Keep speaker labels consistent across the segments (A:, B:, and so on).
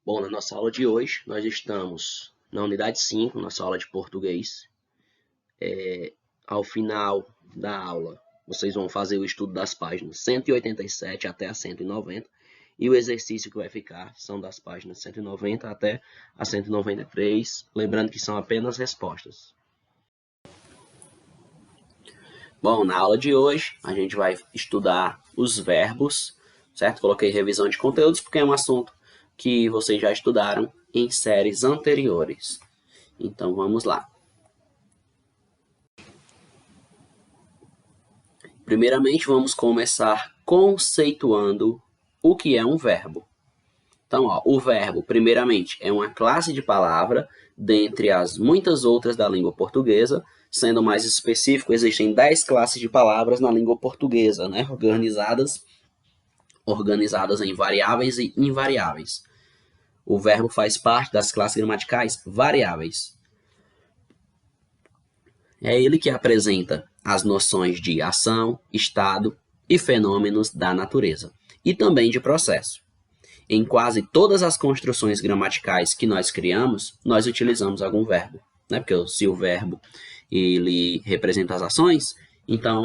A: Bom, na nossa aula de hoje, nós estamos na unidade 5, nossa aula de português. Ao final da aula, vocês vão fazer o estudo das páginas 187 até a 190, e o exercício que vai ficar são das páginas 190 até a 193, lembrando que são apenas respostas. Bom, na aula de hoje, a gente vai estudar os verbos, certo? Coloquei revisão de conteúdos porque é um assunto que vocês já estudaram em séries anteriores. Então, vamos lá. Primeiramente, vamos começar conceituando o que é um verbo. Então, o verbo, primeiramente, é uma classe de palavra dentre as muitas outras da língua portuguesa. Sendo mais específico, existem 10 classes de palavras na língua portuguesa, né? Organizadas em variáveis e invariáveis. O verbo faz parte das classes gramaticais variáveis. É ele que apresenta as noções de ação, estado e fenômenos da natureza, e também de processo. Em quase todas as construções gramaticais que nós criamos, nós utilizamos algum verbo, né? Porque se o verbo ele representa as ações, então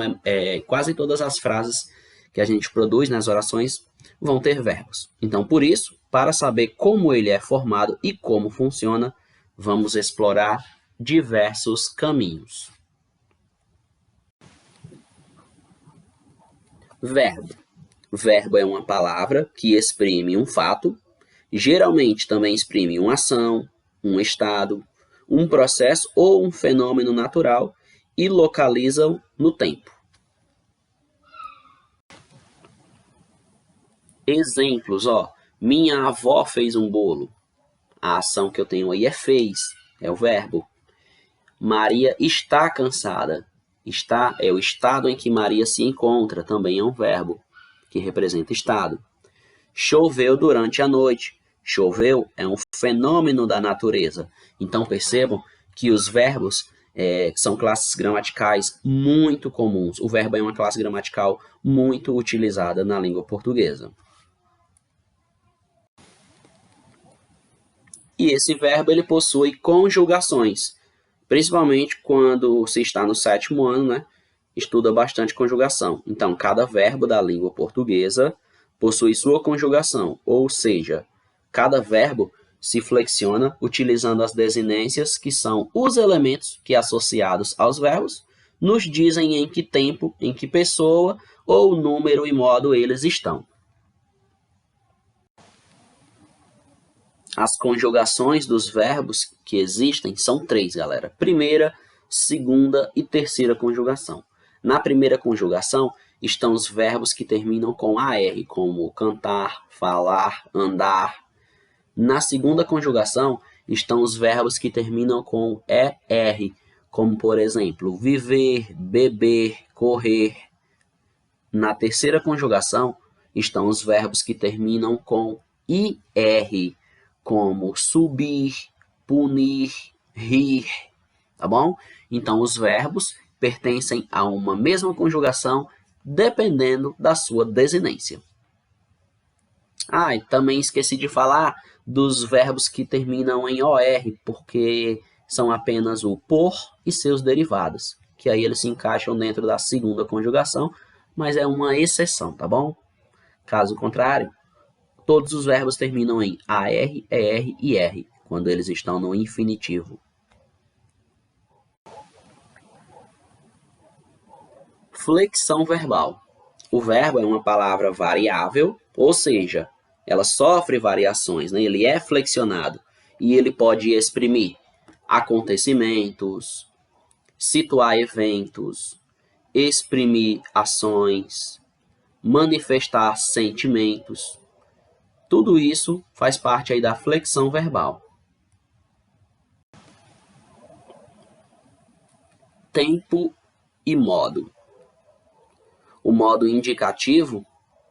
A: quase todas as frases que a gente produz nas orações vão ter verbos. Então, por isso, para saber como ele é formado e como funciona, vamos explorar diversos caminhos. Verbo. Verbo é uma palavra que exprime um fato, geralmente também exprime uma ação, um estado, um processo ou um fenômeno natural e localizam no tempo. Exemplos, minha avó fez um bolo. A ação que eu tenho aí é fez, é o verbo. Maria está cansada. Está é o estado em que Maria se encontra, também é um verbo, que representa estado. Choveu durante a noite. Choveu é um fenômeno da natureza. Então percebam que os verbos são classes gramaticais muito comuns. O verbo é uma classe gramatical muito utilizada na língua portuguesa. E esse verbo ele possui conjugações, principalmente quando se está no 7º ano, né? Estuda bastante conjugação. Então, cada verbo da língua portuguesa possui sua conjugação, ou seja, cada verbo se flexiona utilizando as desinências, que são os elementos que, associados aos verbos, nos dizem em que tempo, em que pessoa ou número e modo eles estão. As conjugações dos verbos que existem são 3, galera. Primeira, segunda e terceira conjugação. Na primeira conjugação estão os verbos que terminam com AR, como cantar, falar, andar. Na segunda conjugação estão os verbos que terminam com ER, como, por exemplo, viver, beber, correr. Na terceira conjugação estão os verbos que terminam com IR, como subir, punir, rir, tá bom? Então, os verbos pertencem a uma mesma conjugação, dependendo da sua desinência. E também esqueci de falar dos verbos que terminam em OR, porque são apenas o por e seus derivados, que aí eles se encaixam dentro da segunda conjugação, mas é uma exceção, tá bom? Caso contrário, todos os verbos terminam em AR, ER e R, quando eles estão no infinitivo. Flexão verbal. O verbo é uma palavra variável, ou seja, ela sofre variações, né? Ele é flexionado e ele pode exprimir acontecimentos, situar eventos, exprimir ações, manifestar sentimentos. Tudo isso faz parte aí da flexão verbal. Tempo e modo. O modo indicativo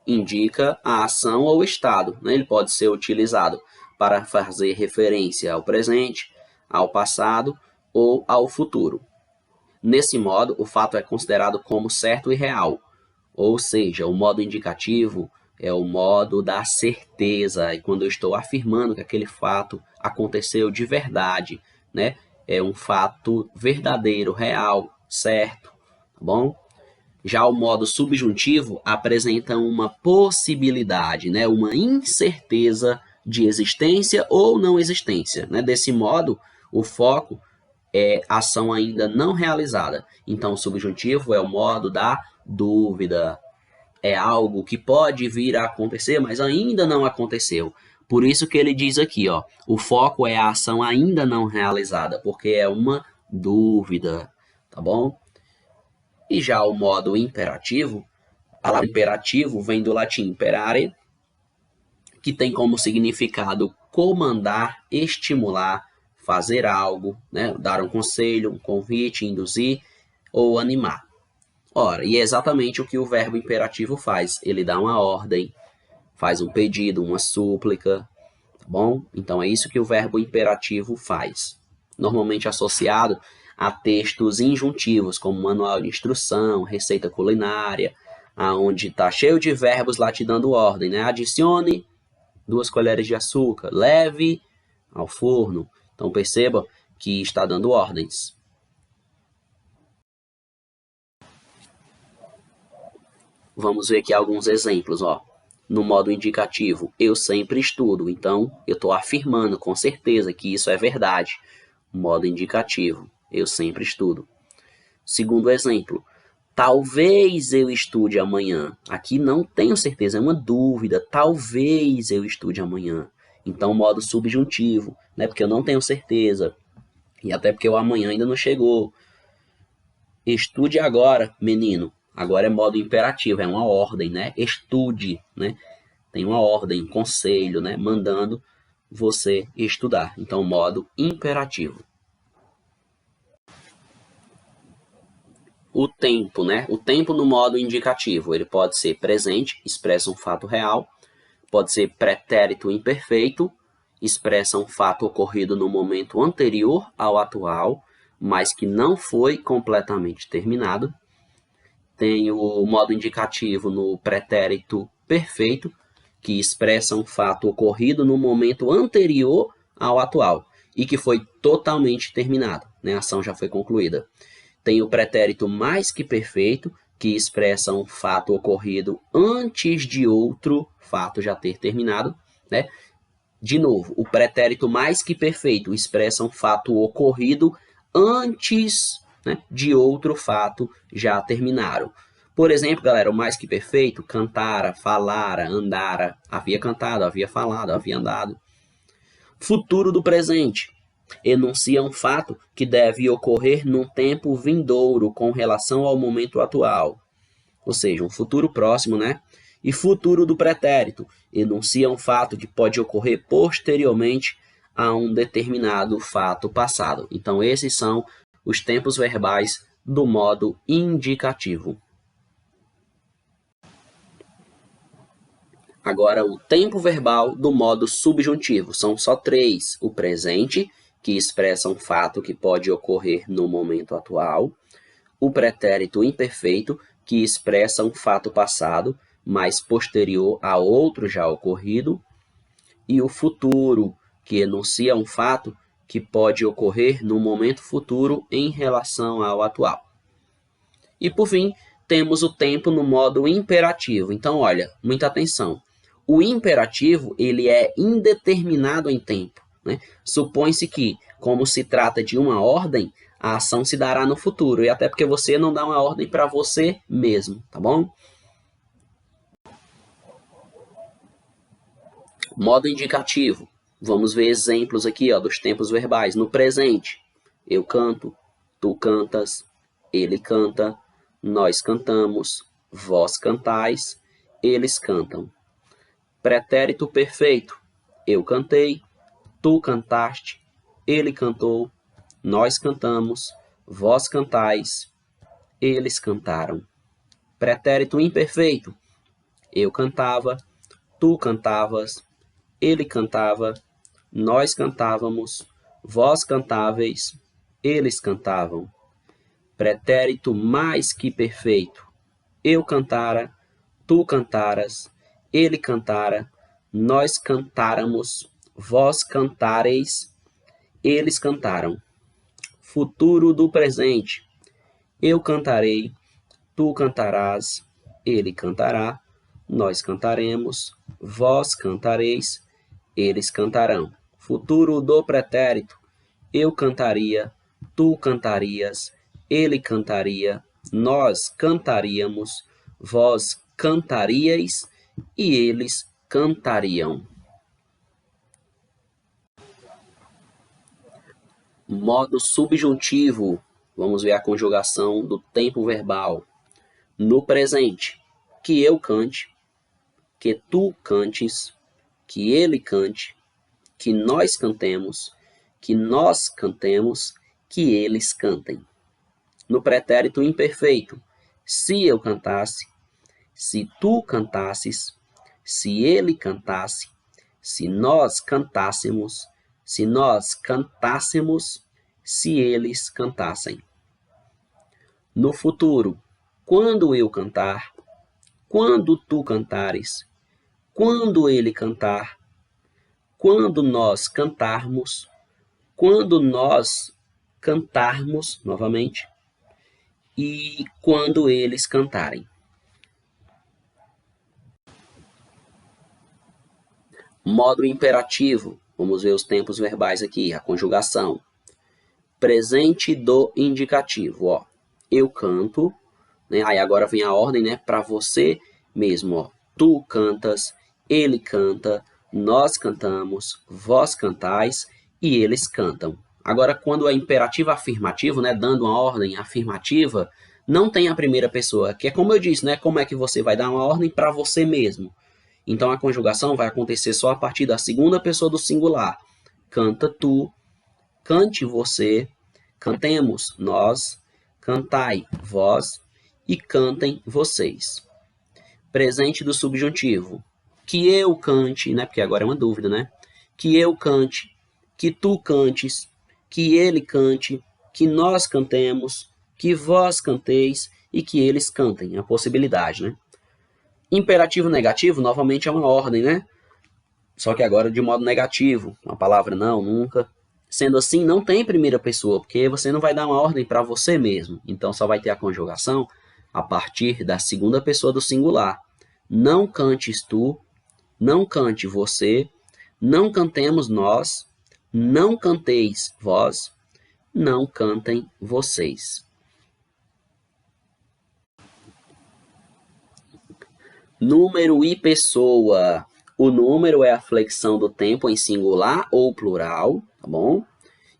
A: indica a ação ou estado, né? Ele pode ser utilizado para fazer referência ao presente, ao passado ou ao futuro. Nesse modo, o fato é considerado como certo e real, ou seja, o modo indicativo É o modo da certeza, e quando eu estou afirmando que aquele fato aconteceu de verdade, né? É um fato verdadeiro, real, certo, tá bom? Já o modo subjuntivo apresenta uma possibilidade, né? Uma incerteza de existência ou não existência, né? Desse modo, o foco é ação ainda não realizada. Então, o subjuntivo é o modo da dúvida, é algo que pode vir a acontecer, mas ainda não aconteceu. Por isso que ele diz aqui, ó, o foco é a ação ainda não realizada, porque é uma dúvida, tá bom? E já o modo imperativo, a palavra imperativo vem do latim imperare, que tem como significado comandar, estimular, fazer algo, né? Dar um conselho, um convite, induzir ou animar. Ora, e é exatamente o que o verbo imperativo faz. Ele dá uma ordem, faz um pedido, uma súplica, tá bom? Então é isso que o verbo imperativo faz. Normalmente associado a textos injuntivos, como manual de instrução, receita culinária, aonde está cheio de verbos lá te dando ordem, né? Adicione 2 colheres de açúcar, leve ao forno. Então perceba que está dando ordens. Vamos ver aqui alguns exemplos, ó. No modo indicativo, eu sempre estudo, então eu estou afirmando com certeza que isso é verdade. Modo indicativo, eu sempre estudo. Segundo exemplo, talvez eu estude amanhã. Aqui não tenho certeza, é uma dúvida. Talvez eu estude amanhã. Então, modo subjuntivo, né? Porque eu não tenho certeza. E até porque o amanhã ainda não chegou. Estude agora, menino. Agora é modo imperativo, é uma ordem, né? Estude, né? Tem uma ordem, um conselho, né? Mandando você estudar. Então, modo imperativo. O tempo, né? O tempo no modo indicativo, ele pode ser presente, expressa um fato real, pode ser pretérito imperfeito, expressa um fato ocorrido no momento anterior ao atual, mas que não foi completamente terminado. Tem o modo indicativo no pretérito perfeito, que expressa um fato ocorrido no momento anterior ao atual e que foi totalmente terminado, né? A ação já foi concluída. Tem o pretérito mais que perfeito, que expressa um fato ocorrido antes de outro fato já ter terminado, né? De novo, o pretérito mais que perfeito expressa um fato ocorrido antes, né, de outro fato já terminaram. Por exemplo, galera, o mais que perfeito, cantara, falara, andara, havia cantado, havia falado, havia andado. Futuro do presente enuncia um fato que deve ocorrer num tempo vindouro com relação ao momento atual, ou seja, um futuro próximo, né? E futuro do pretérito enuncia um fato que pode ocorrer posteriormente a um determinado fato passado. Então, esses são os tempos verbais do modo indicativo. Agora, o tempo verbal do modo subjuntivo. São só 3. O presente, que expressa um fato que pode ocorrer no momento atual. O pretérito imperfeito, que expressa um fato passado, mas posterior a outro já ocorrido. E o futuro, que enuncia um fato que pode ocorrer no momento futuro em relação ao atual. E, por fim, temos o tempo no modo imperativo. Então, olha, muita atenção. O imperativo, ele é indeterminado em tempo, né? Supõe-se que, como se trata de uma ordem, a ação se dará no futuro, e até porque você não dá uma ordem para você mesmo, tá bom? Modo indicativo. Vamos ver exemplos aqui, ó, dos tempos verbais. No presente, eu canto, tu cantas, ele canta, nós cantamos, vós cantais, eles cantam. Pretérito perfeito. Eu cantei, tu cantaste, ele cantou, nós cantamos, vós cantais, eles cantaram. Pretérito imperfeito. Eu cantava, tu cantavas, ele cantava, nós cantávamos, vós cantáveis, eles cantavam. Pretérito mais que perfeito. Eu cantara, tu cantaras, ele cantara, nós cantáramos, vós cantareis, eles cantaram. Futuro do presente. Eu cantarei, tu cantarás, ele cantará, nós cantaremos, vós cantareis, eles cantarão. Futuro do pretérito. Eu cantaria, tu cantarias, ele cantaria, nós cantaríamos, vós cantaríeis e eles cantariam. Modo subjuntivo. Vamos ver a conjugação do tempo verbal. No presente, que eu cante, que tu cantes, que ele cante, que nós cantemos, que nós cantemos, que eles cantem. No pretérito imperfeito, se eu cantasse, se tu cantasses, se ele cantasse, se nós cantássemos, se nós cantássemos, se eles cantassem. No futuro, quando eu cantar, quando tu cantares, quando ele cantar, quando nós cantarmos, quando nós cantarmos novamente e quando eles cantarem. Modo imperativo. Vamos ver os tempos verbais aqui, a conjugação. Presente do indicativo, ó. Eu canto, né? Aí agora vem a ordem, né, para você mesmo, ó. Tu cantas, ele canta, nós cantamos, vós cantais e eles cantam. Agora, quando é imperativo afirmativo, né, dando uma ordem afirmativa, não tem a primeira pessoa, que é como eu disse, né, como é que você vai dar uma ordem para você mesmo. Então, a conjugação vai acontecer só a partir da segunda pessoa do singular. Canta tu, cante você, cantemos nós, cantai vós e cantem vocês. Presente do subjuntivo. Que eu cante, né? Porque agora é uma dúvida, né? Que eu cante, que tu cantes, que ele cante, que nós cantemos, que vós canteis e que eles cantem. A possibilidade, né? Imperativo negativo, novamente é uma ordem, né? Só que agora de modo negativo. Uma palavra não, nunca. Sendo assim, não tem primeira pessoa, porque você não vai dar uma ordem para você mesmo. Então, só vai ter a conjugação a partir da segunda pessoa do singular. Não cantes tu, não cante você, não cantemos nós, não canteis vós, não cantem vocês. Número e pessoa. O número é a flexão do tempo em singular ou plural, tá bom?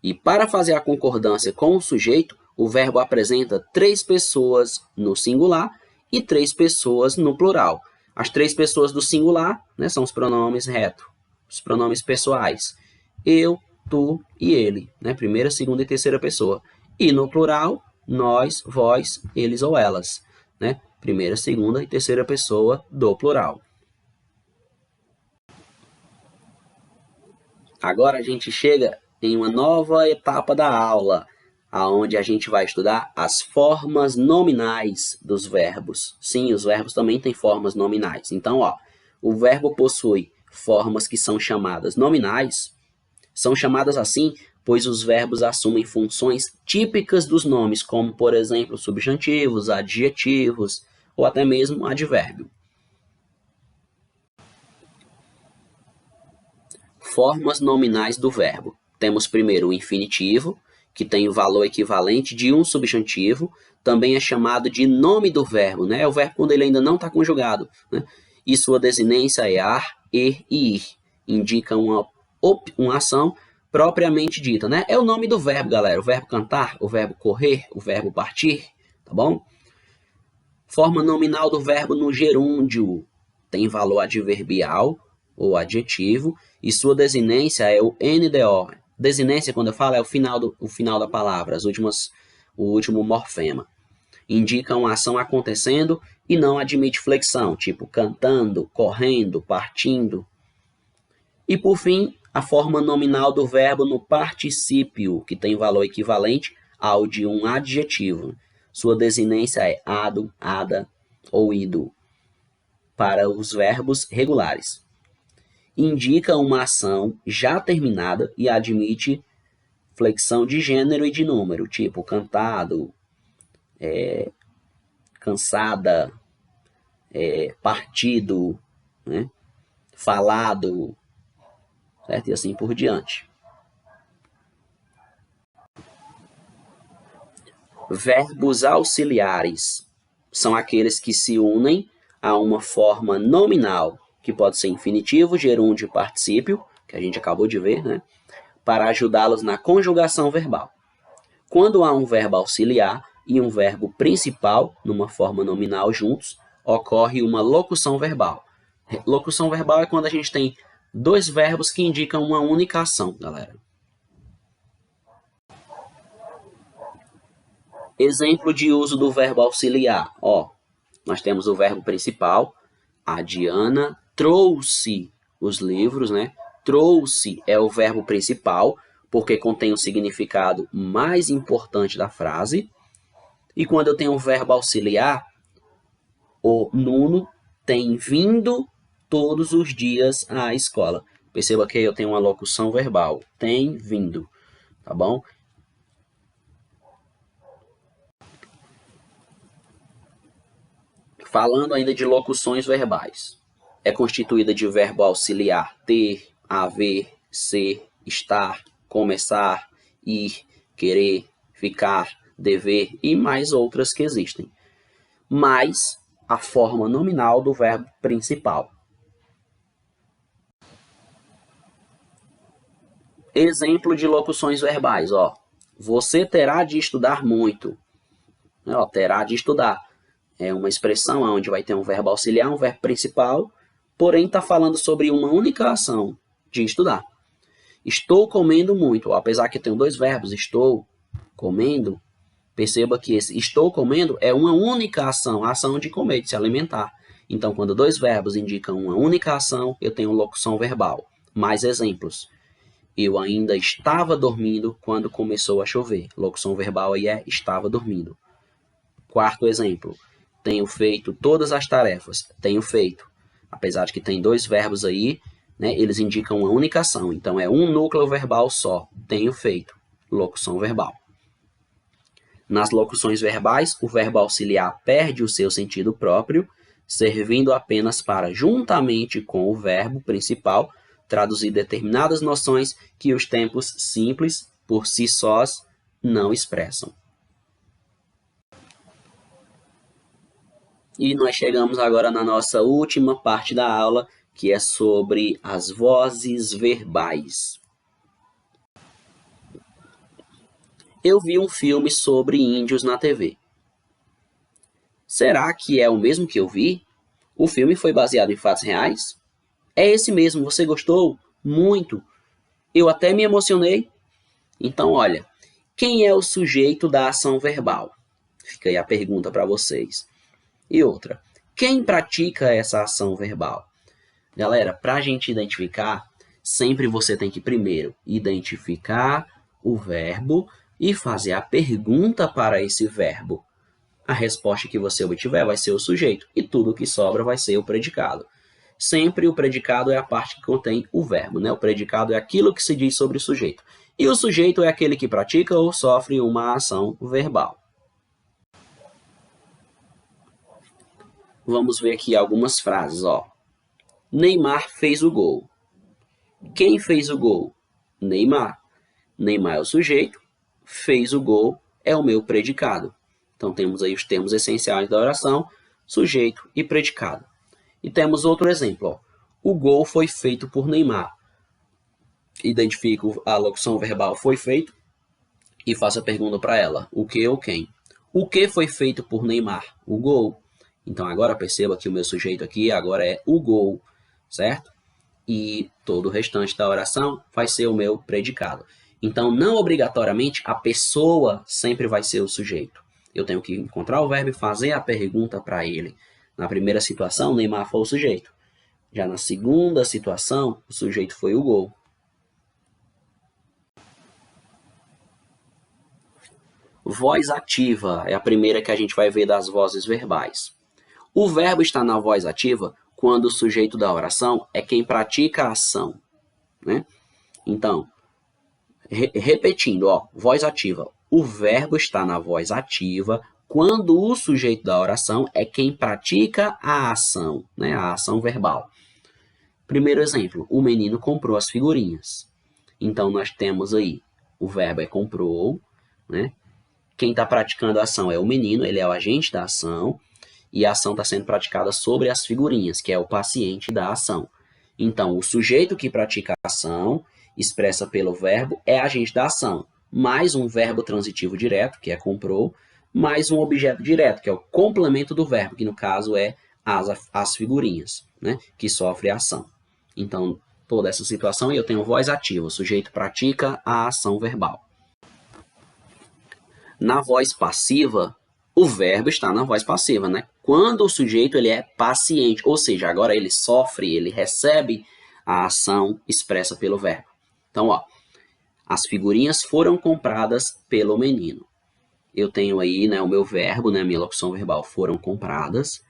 A: E para fazer a concordância com o sujeito, o verbo apresenta 3 pessoas no singular e 3 pessoas no plural. As 3 pessoas do singular, né, são os pronomes reto, os pronomes pessoais. Eu, tu e ele, né, primeira, segunda e terceira pessoa. E no plural, nós, vós, eles ou elas, né, primeira, segunda e terceira pessoa do plural. Agora a gente chega em uma nova etapa da aula, aonde a gente vai estudar as formas nominais dos verbos. Sim, os verbos também têm formas nominais. Então, ó, o verbo possui formas que são chamadas nominais. São chamadas assim, pois os verbos assumem funções típicas dos nomes, como, por exemplo, substantivos, adjetivos ou até mesmo advérbio. Formas nominais do verbo. Temos primeiro o infinitivo, que tem o valor equivalente de um substantivo, também é chamado de nome do verbo, né? É o verbo quando ele ainda não está conjugado, né? E sua desinência é ar, e ir. Indica uma ação propriamente dita, né? É o nome do verbo, galera. O verbo cantar, o verbo correr, o verbo partir, tá bom? Forma nominal do verbo no gerúndio. Tem valor adverbial ou adjetivo, e sua desinência é o NDO. Desinência, quando eu falo, é o final da palavra, o último morfema. Indica uma ação acontecendo e não admite flexão, tipo cantando, correndo, partindo. E, por fim, a forma nominal do verbo no particípio, que tem valor equivalente ao de um adjetivo. Sua desinência é ado, ada ou ido. para os verbos regulares. Indica uma ação já terminada e admite flexão de gênero e de número, tipo cantado, cansada, partido, né? Falado, certo? E assim por diante. Verbos auxiliares são aqueles que se unem a uma forma nominal, que pode ser infinitivo, gerúndio e particípio, que a gente acabou de ver, né? Para ajudá-los na conjugação verbal. Quando há um verbo auxiliar e um verbo principal, numa forma nominal juntos, ocorre uma locução verbal. Locução verbal é quando a gente tem dois verbos que indicam uma única ação, galera. Exemplo de uso do verbo auxiliar. Ó, nós temos o verbo principal. A Diana trouxe os livros, né? Trouxe é o verbo principal, porque contém o significado mais importante da frase. E quando eu tenho um verbo auxiliar, o Nuno tem vindo todos os dias à escola. Perceba que eu tenho uma locução verbal. Tem vindo, tá bom? Falando ainda de locuções verbais. É constituída de verbo auxiliar ter, haver, ser, estar, começar, ir, querer, ficar, dever e mais outras que existem. Mais a forma nominal do verbo principal. Exemplo de locuções verbais, ó. Você terá de estudar muito. Ó, terá de estudar. É uma expressão onde vai ter um verbo auxiliar, um verbo principal, porém está falando sobre uma única ação de estudar. Estou comendo muito, apesar que eu tenho dois verbos, estou comendo, perceba que esse estou comendo é uma única ação, a ação de comer, de se alimentar. Então, quando dois verbos indicam uma única ação, eu tenho locução verbal. Mais exemplos. Eu ainda estava dormindo quando começou a chover. Locução verbal aí é estava dormindo. Quarto exemplo. Tenho feito todas as tarefas. Tenho feito. Apesar de que tem dois verbos aí, né, eles indicam uma única ação. Então, é um núcleo verbal só. Tenho feito. Locução verbal. Nas locuções verbais, o verbo auxiliar perde o seu sentido próprio, servindo apenas para, juntamente com o verbo principal, traduzir determinadas noções que os tempos simples, por si sós, não expressam. E nós chegamos agora na nossa última parte da aula, que é sobre as vozes verbais. Eu vi um filme sobre índios na TV. Será que é o mesmo que eu vi? O filme foi baseado em fatos reais? É esse mesmo, você gostou? Muito. Eu até me emocionei. Então, olha, quem é o sujeito da ação verbal? Fica aí a pergunta para vocês. E outra, quem pratica essa ação verbal? Galera, para a gente identificar, sempre você tem que primeiro identificar o verbo e fazer a pergunta para esse verbo. A resposta que você obtiver vai ser o sujeito e tudo que sobra vai ser o predicado. Sempre o predicado é a parte que contém o verbo, né? O predicado é aquilo que se diz sobre o sujeito. E o sujeito é aquele que pratica ou sofre uma ação verbal. Vamos ver aqui algumas frases, ó. Neymar fez o gol. Quem fez o gol? Neymar. Neymar é o sujeito, fez o gol é o meu predicado. Então temos aí os termos essenciais da oração, sujeito e predicado. E temos outro exemplo, ó. O gol foi feito por Neymar. Identifico a locução verbal foi feito e faço a pergunta para ela, o que ou quem? O que foi feito por Neymar? O gol. Então agora perceba que o meu sujeito aqui agora é o gol, certo? E todo o restante da oração vai ser o meu predicado. Então, não obrigatoriamente, a pessoa sempre vai ser o sujeito. Eu tenho que encontrar o verbo e fazer a pergunta para ele. Na primeira situação, Neymar foi o sujeito. Já na segunda situação, o sujeito foi o gol. Voz ativa é a primeira que a gente vai ver das vozes verbais. O verbo está na voz ativa quando o sujeito da oração é quem pratica a ação, né? Então, repetindo, ó, voz ativa. O verbo está na voz ativa quando o sujeito da oração é quem pratica a ação, né? A ação verbal. Primeiro exemplo, o menino comprou as figurinhas. Então, nós temos aí, o verbo é comprou, né? Quem está praticando a ação é o menino, ele é o agente da ação, e a ação está sendo praticada sobre as figurinhas, que é o paciente da ação. Então, o sujeito que pratica a ação, expressa pelo verbo, é agente da ação, mais um verbo transitivo direto, que é comprou, mais um objeto direto, que é o complemento do verbo, que no caso é as figurinhas, né, que sofre a ação. Então, toda essa situação, eu tenho voz ativa, o sujeito pratica a ação verbal. Na voz passiva, o verbo está na voz passiva, né? Quando o sujeito ele é paciente, ou seja, agora ele sofre, ele recebe a ação expressa pelo verbo. Então, ó, as figurinhas foram compradas pelo menino. Eu tenho aí, né, o meu verbo, né, a minha locução verbal, foram compradas,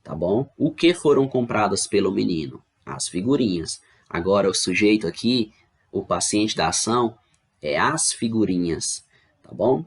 A: tá bom? O que foram compradas pelo menino? As figurinhas. Agora, o sujeito aqui, o paciente da ação, é as figurinhas, tá bom?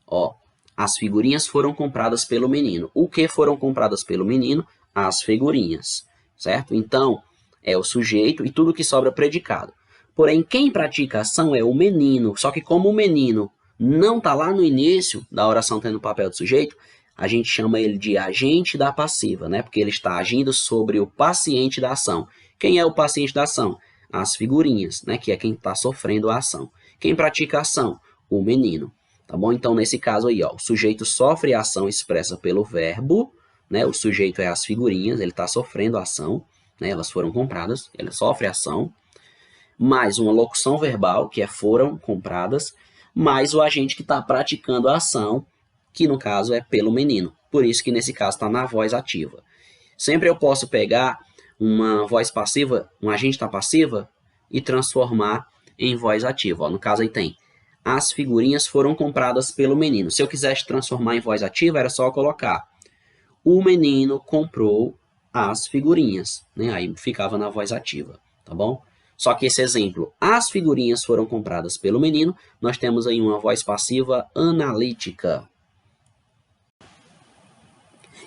A: Ó, as figurinhas foram compradas pelo menino. O que foram compradas pelo menino? As figurinhas, certo? Então, é o sujeito e tudo que sobra é predicado. Porém, quem pratica a ação é o menino. Só que como o menino não está lá no início da oração tendo o papel do sujeito, a gente chama ele de agente da passiva, né? Porque ele está agindo sobre o paciente da ação. Quem é o paciente da ação? As figurinhas, né? Que é quem está sofrendo a ação. Quem pratica a ação? O menino. Tá bom? Então, nesse caso aí, ó, o sujeito sofre a ação expressa pelo verbo, né? O sujeito é as figurinhas, ele está sofrendo a ação, né? Elas foram compradas, ele sofre a ação, mais uma locução verbal, que é foram compradas, mais o agente que está praticando a ação, que no caso é pelo menino. Por isso que nesse caso está na voz ativa. Sempre eu posso pegar uma voz passiva, um agente da passiva, e transformar em voz ativa. Ó, no caso aí tem as figurinhas foram compradas pelo menino. Se eu quisesse transformar em voz ativa, era só colocar o menino comprou as figurinhas, né? Aí ficava na voz ativa, tá bom? Só que esse exemplo, as figurinhas foram compradas pelo menino, nós temos aí uma voz passiva analítica.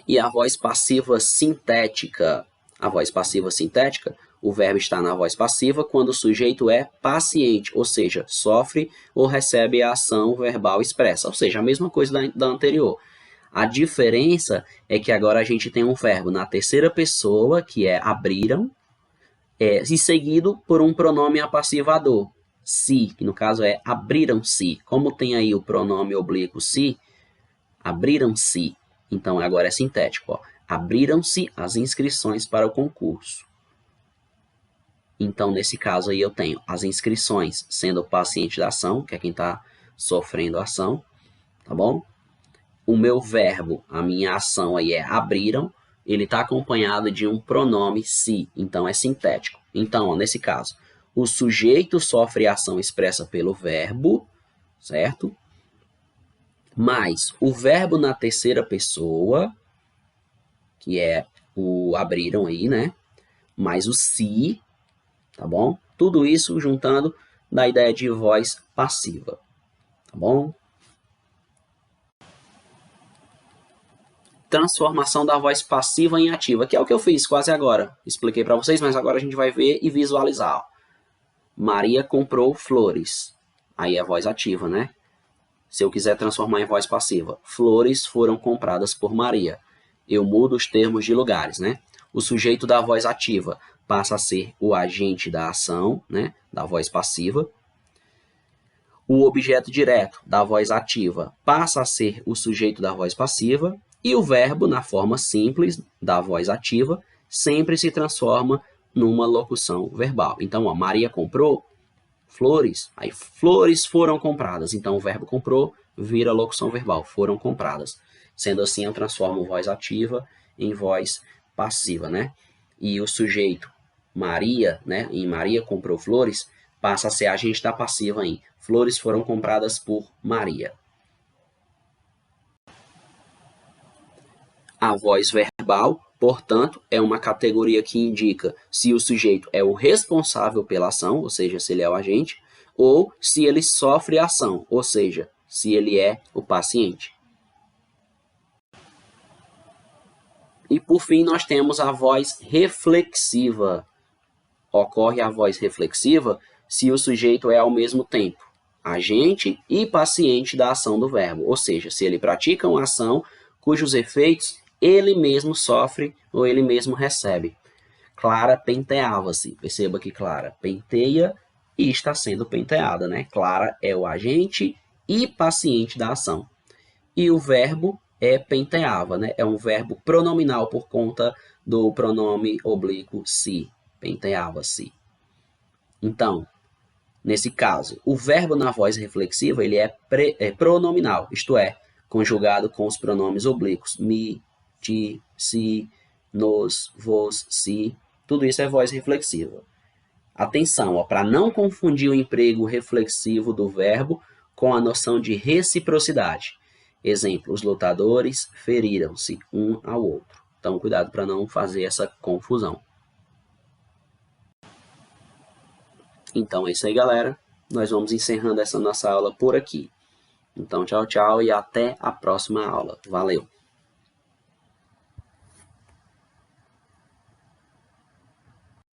A: E a voz passiva sintética. A voz passiva sintética, o verbo está na voz passiva quando o sujeito é paciente, ou seja, sofre ou recebe a ação verbal expressa, ou seja, a mesma coisa da anterior. A diferença é que agora a gente tem um verbo na terceira pessoa, que é abriram, e seguido por um pronome apassivador, se, que no caso é abriram-se. Como tem aí o pronome oblíquo se, abriram-se. Então agora é sintético, ó. Abriram-se as inscrições para o concurso. Então, nesse caso aí, eu tenho as inscrições sendo o paciente da ação, que é quem está sofrendo a ação, tá bom? O meu verbo, a minha ação aí é abriram, ele está acompanhado de um pronome se, então é sintético. Então, ó, nesse caso, o sujeito sofre a ação expressa pelo verbo, certo? Mais o verbo na terceira pessoa, que é o abriram aí, né? Mais o se, tá bom? Tudo isso juntando da ideia de voz passiva, tá bom? Transformação da voz passiva em ativa, que é o que eu fiz quase agora. Expliquei para vocês, mas agora a gente vai ver e visualizar. Maria comprou flores. Aí é voz ativa, né? Se eu quiser transformar em voz passiva, flores foram compradas por Maria. Eu mudo os termos de lugares, né? O sujeito da voz ativa passa a ser o agente da ação, né? Da voz passiva. O objeto direto da voz ativa passa a ser o sujeito da voz passiva. E o verbo, na forma simples da voz ativa, sempre se transforma numa locução verbal. Então, ó, Maria comprou flores, aí flores foram compradas. Então, o verbo comprou vira locução verbal, foram compradas. Sendo assim, eu transformo voz ativa em voz passiva, né? E o sujeito Maria, né, em Maria comprou flores, passa a ser agente da passiva em flores foram compradas por Maria. A voz verbal Portanto, é uma categoria que indica se o sujeito é o responsável pela ação, ou seja, se ele é o agente, ou se ele sofre a ação, ou seja, se ele é o paciente. E por fim, nós temos a voz reflexiva. Ocorre a voz reflexiva se o sujeito é ao mesmo tempo agente e paciente da ação do verbo, ou seja, se ele pratica uma ação cujos efeitos ele mesmo sofre ou ele mesmo recebe. Clara penteava-se. Perceba que Clara penteia e está sendo penteada, né? Clara é o agente e paciente da ação. E o verbo é penteava, né? É um verbo pronominal por conta do pronome oblíquo se. Penteava-se. Então, nesse caso, o verbo na voz reflexiva ele é pronominal, isto é, conjugado com os pronomes oblíquos. Me, ti, si, nos, vos, si. Tudo isso é voz reflexiva. Atenção, para não confundir o emprego reflexivo do verbo com a noção de reciprocidade. Exemplo, os lutadores feriram-se um ao outro. Então, cuidado para não fazer essa confusão. Então é isso aí, galera. Nós vamos encerrando essa nossa aula por aqui. Então, tchau, tchau e até a próxima aula. Valeu!